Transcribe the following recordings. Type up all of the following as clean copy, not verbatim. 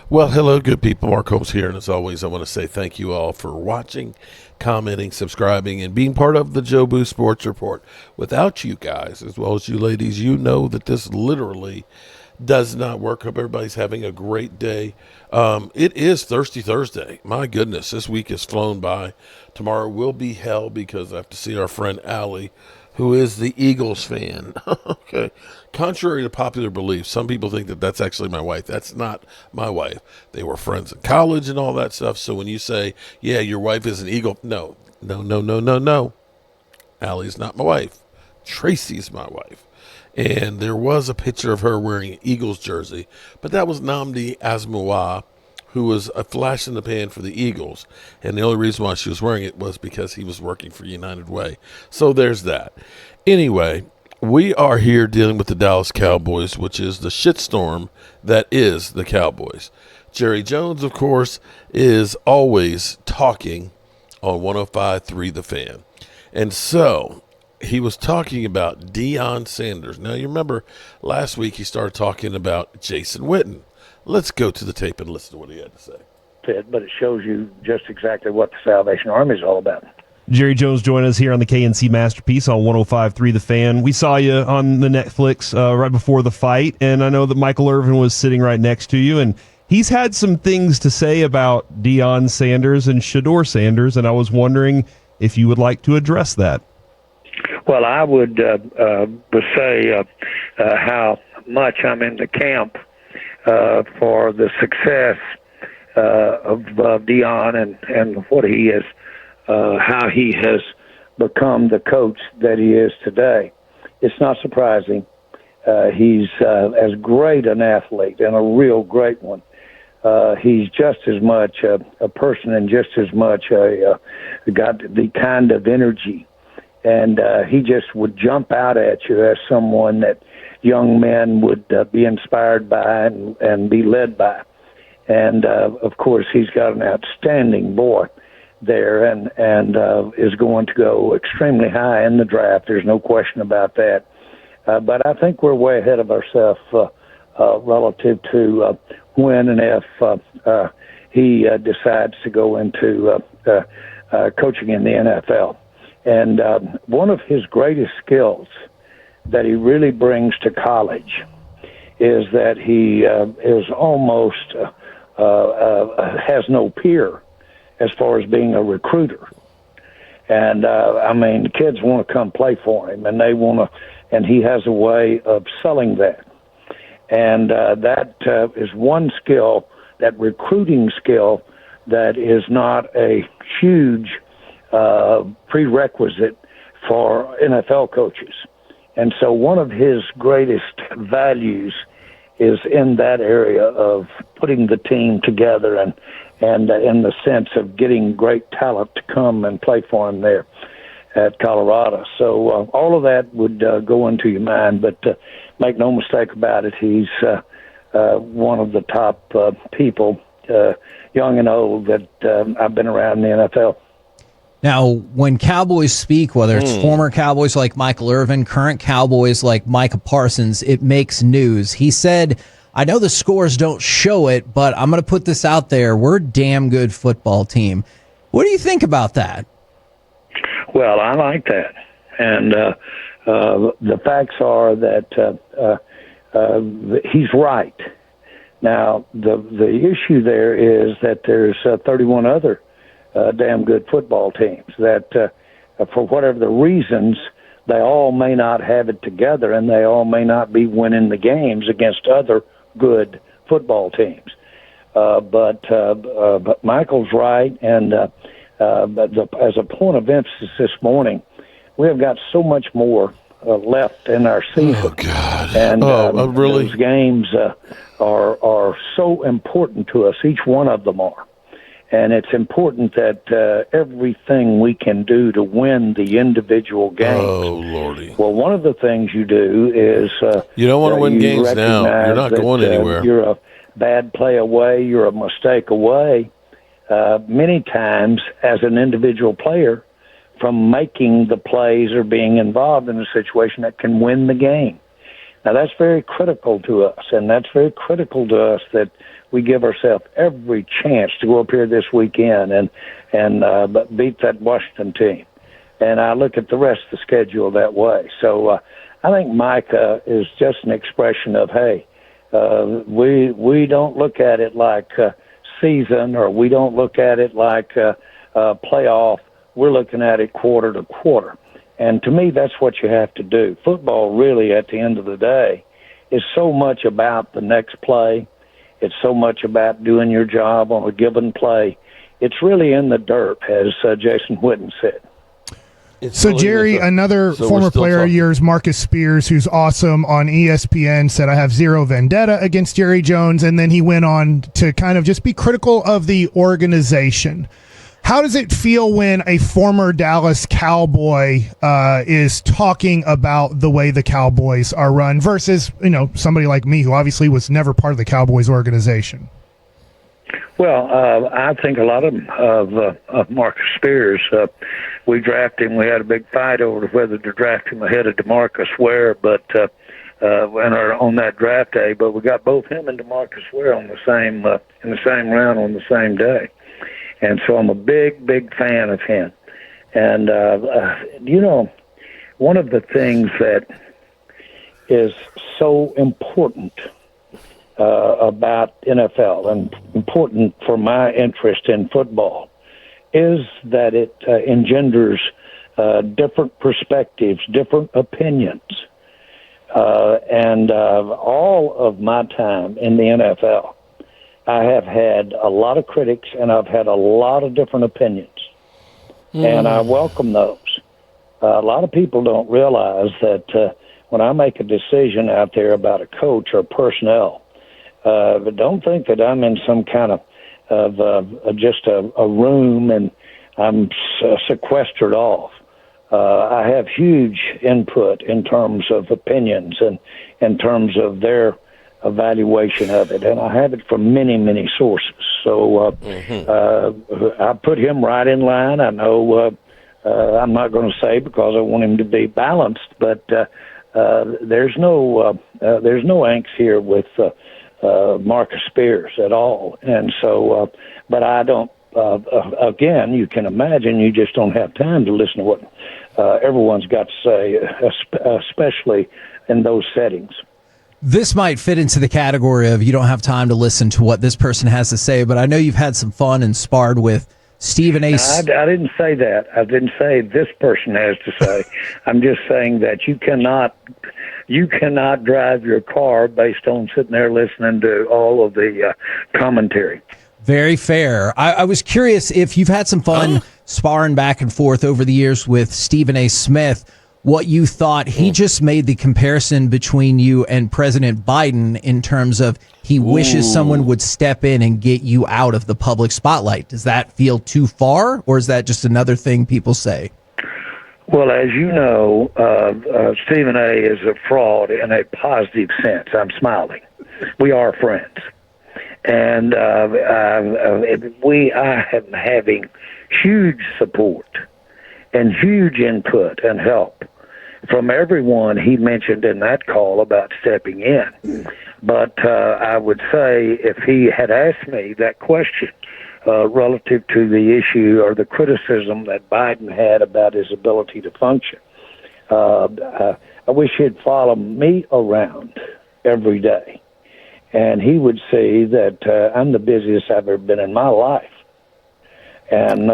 Well, hello, good people. Mark Holmes here, and as always, I want to say thank you all for watching, commenting, subscribing, and being part of the Joe Boo Sports Report. Without you guys, as well as you ladies, you know that this literally does not work. Hope everybody's having a great day. It is Thirsty Thursday. My goodness, this week has flown by. Tomorrow will be hell because I have to see our friend Allie, who is the Eagles fan. Okay. Contrary to popular belief, some people think that that's actually my wife. That's not my wife. They were friends in college and all that stuff. So when you say, yeah, your wife is an Eagle, no. Allie's not my wife. Tracy's my wife. And there was a picture of her wearing an Eagles jersey, but that was Nnamdi Asomugha, who was a flash in the pan for the Eagles. And the only reason why she was wearing it was because he was working for United Way. So there's that. Anyway, we are here dealing with the Dallas Cowboys, which is the shitstorm that is the Cowboys. Jerry Jones, of course, is always talking on 105.3 The Fan. And so he was talking about Deion Sanders. Now, you remember last week he started talking about Jason Witten. Let's go to the tape and listen to what he had to say. But it shows you just exactly what the Salvation Army is all about. Jerry Jones joined us here on the KNC Masterpiece on 105.3 The Fan. We saw you on the Netflix right before the fight, and I know that Michael Irvin was sitting right next to you, and he's had some things to say about Deion Sanders and Shedeur Sanders, and I was wondering if you would like to address that. Well, I would say how much I'm in the camp for the success of Deion and what he is, how he has become the coach that he is today. It's not surprising. He's as great an athlete and a real great one. He's just as much a person and just as much got the kind of energy. And he just would jump out at you as someone that young men would be inspired by and be led by. And, of course, he's got an outstanding boy there and is going to go extremely high in the draft. There's no question about that. But I think we're way ahead of ourselves relative to when and if he decides to go into coaching in the NFL. And one of his greatest skills that he really brings to college is that he is almost has no peer as far as being a recruiter. And I mean, kids want to come play for him, and they want to, and he has a way of selling that. And that is one skill, that recruiting skill, that is not a huge prerequisite for NFL coaches. And so one of his greatest values is in that area of putting the team together and in the sense of getting great talent to come and play for him there at Colorado. So all of that would go into your mind, but make no mistake about it, he's one of the top people, young and old, that I've been around in the NFL. Now, when Cowboys speak, whether it's former Cowboys like Michael Irvin, current Cowboys like Micah Parsons, it makes news. He said, I know the scores don't show it, but I'm going to put this out there. We're a damn good football team. What do you think about that? Well, I like that. And the facts are that he's right. Now, the issue there is that there's 31 other damn good football teams that, for whatever the reasons, they all may not have it together and they all may not be winning the games against other good football teams. But Michael's right, and as a point of emphasis this morning, we have got so much more left in our season. Oh, God. And really? those games are so important to us. Each one of them are. And it's important that everything we can do to win the individual games. Oh, Lordy. Well, one of the things you do is you don't want to win games now. You're not going anywhere. You're a bad play away. You're a mistake away many times as an individual player from making the plays or being involved in a situation that can win the game. Now, that's very critical to us, and that's very critical to us that we give ourselves every chance to go up here this weekend and beat that Washington team. And I look at the rest of the schedule that way. So I think Mike is just an expression of, hey, we don't look at it like season, or we don't look at it like playoff. We're looking at it quarter to quarter. And to me, that's what you have to do. Football really, at the end of the day, is so much about the next play. It's so much about doing your job on a given play. It's really in the dirt, as Jason Witten said. So, Jerry, another former player of yours, Marcus Spears, who's awesome, on ESPN, said, I have zero vendetta against Jerry Jones. And then he went on to kind of just be critical of the organization. How does it feel when a former Dallas Cowboy is talking about the way the Cowboys are run versus, somebody like me who obviously was never part of the Cowboys organization? Well, I think a lot of Marcus Spears, we drafted him. We had a big fight over whether to draft him ahead of DeMarcus Ware, but on that draft day. But we got both him and DeMarcus Ware on the same in the same round on the same day, and so I'm a big fan of him. And one of the things that is so important about NFL and important for my interest in football is that it engenders different perspectives, different opinions. And all of my time in the NFL, I have had a lot of critics and I've had a lot of different opinions. And I welcome those. A lot of people don't realize that when I make a decision out there about a coach or personnel, but don't think that I'm in some kind of just a room and I'm sequestered off. I have huge input in terms of opinions and in terms of their evaluation of it, and I have it from many sources. So I put him right in line. I know I'm not going to say because I want him to be balanced, but there's no angst here with Marcus Spears at all. And so, but I don't, again, you can imagine you just don't have time to listen to what everyone's got to say, especially in those settings. This might fit into the category of you don't have time to listen to what this person has to say, but I know you've had some fun and sparred with Stephen A. I didn't say that. I didn't say this person has to say. I'm just saying that you cannot drive your car based on sitting there listening to all of the commentary. Very fair. I was curious if you've had some fun sparring back and forth over the years with Stephen A. Smith, what you thought. He just made the comparison between you and President Biden in terms of he wishes someone would step in and get you out of the public spotlight. Does that feel too far, or is that just another thing people say? Well, as you know, Stephen A. is a fraud in a positive sense. I'm smiling. We are friends. And I am having huge support and huge input and help from everyone he mentioned in that call about stepping in. But I would say if he had asked me that question relative to the issue or the criticism that Biden had about his ability to function, I wish he'd follow me around every day. And he would see that I'm the busiest I've ever been in my life. And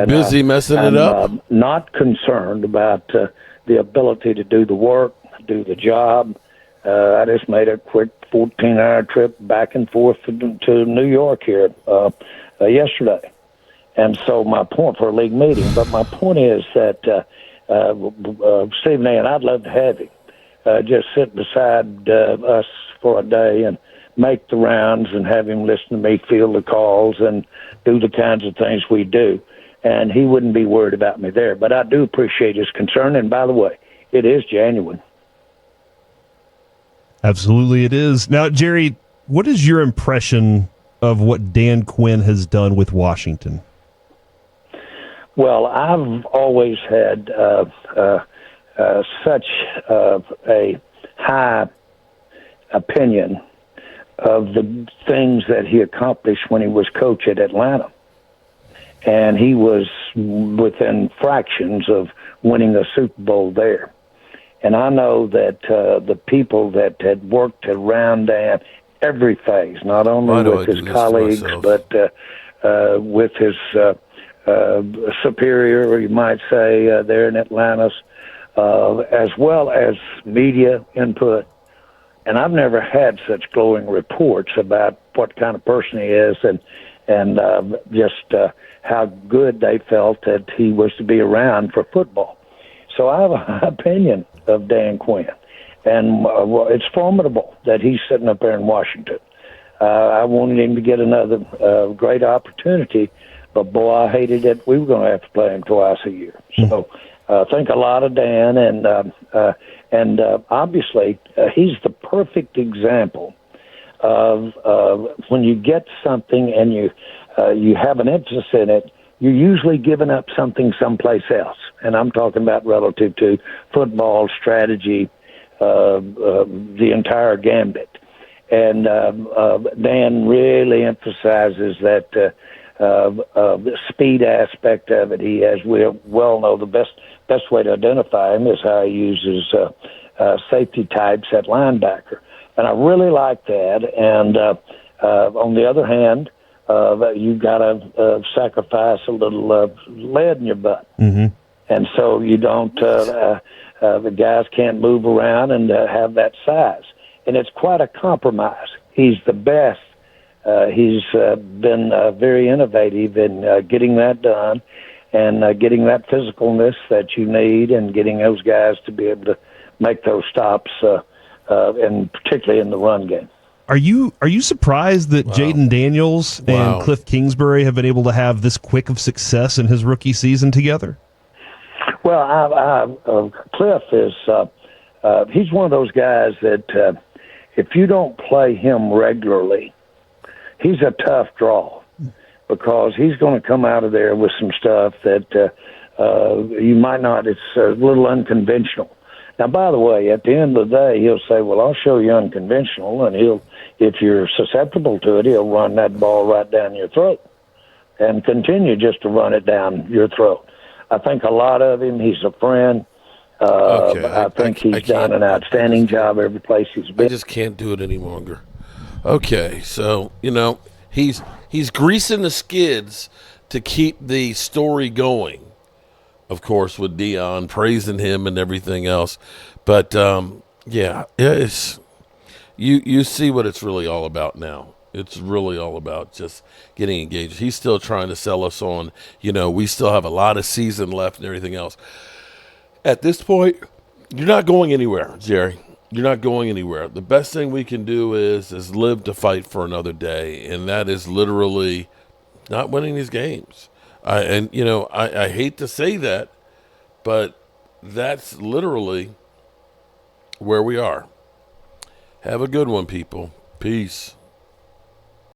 busy messing it up. Not concerned about the ability to do the work, do the job. I just made a quick 14-hour trip back and forth to New York here yesterday, and so my point for a league meeting. But my point is that Stephen A. and I'd love to have him just sit beside us for a day and make the rounds and have him listen to me field the calls and do the kinds of things we do. And he wouldn't be worried about me there. But I do appreciate his concern. And by the way, it is genuine. Absolutely it is. Now, Jerry, what is your impression of what Dan Quinn has done with Washington? Well, I've always had such a high opinion of the things that he accomplished when he was coach at Atlanta. And he was within fractions of winning a Super Bowl there. And I know that the people that had worked around Dan every phase, not only with his colleagues, but with his superior, you might say, there in Atlanta, as well as media input. And I've never had such glowing reports about what kind of person he is and just how good they felt that he was to be around for football. So I have a high opinion of Dan Quinn. And it's formidable that he's sitting up there in Washington. I wanted him to get another great opportunity, but boy, I hated that we were going to have to play him twice a year. So I think a lot of Dan, and obviously he's the perfect example of when you get something and you have an interest in it, you're usually giving up something someplace else. And I'm talking about relative to football, strategy, the entire gambit. And Dan really emphasizes that the speed aspect of it. He, as we well know, the best way to identify him is how he uses safety types at linebacker. And I really like that. And on the other hand, you've got to sacrifice a little lead in your butt. Mm-hmm. And so you don't, the guys can't move around and have that size. And it's quite a compromise. He's the best. He's been very innovative in getting that done and getting that physicalness that you need and getting those guys to be able to make those stops, and particularly in the run game. Are you surprised that Jaden Daniels and Cliff Kingsbury have been able to have this quick of success in his rookie season together? Well, Cliff is he's one of those guys that if you don't play him regularly, he's a tough draw because he's going to come out of there with some stuff that you might not. It's a little unconventional. Now, by the way, at the end of the day, he'll say, well, I'll show you unconventional, and if you're susceptible to it, he'll run that ball right down your throat and continue just to run it down your throat. I think a lot of him, he's a friend. I think he's done an outstanding job every place he's been. I just can't do it any longer. Okay, so, he's greasing the skids to keep the story going. Of course, with Deion praising him and everything else, but it's you see what it's really all about now. It's really all about just getting engaged. He's still trying to sell us on, we still have a lot of season left and everything else. At this point, you're not going anywhere, Jerry. You're not going anywhere. The best thing we can do is live to fight for another day, and that is literally not winning these games. I hate to say that, but that's literally where we are. Have a good one, people. Peace.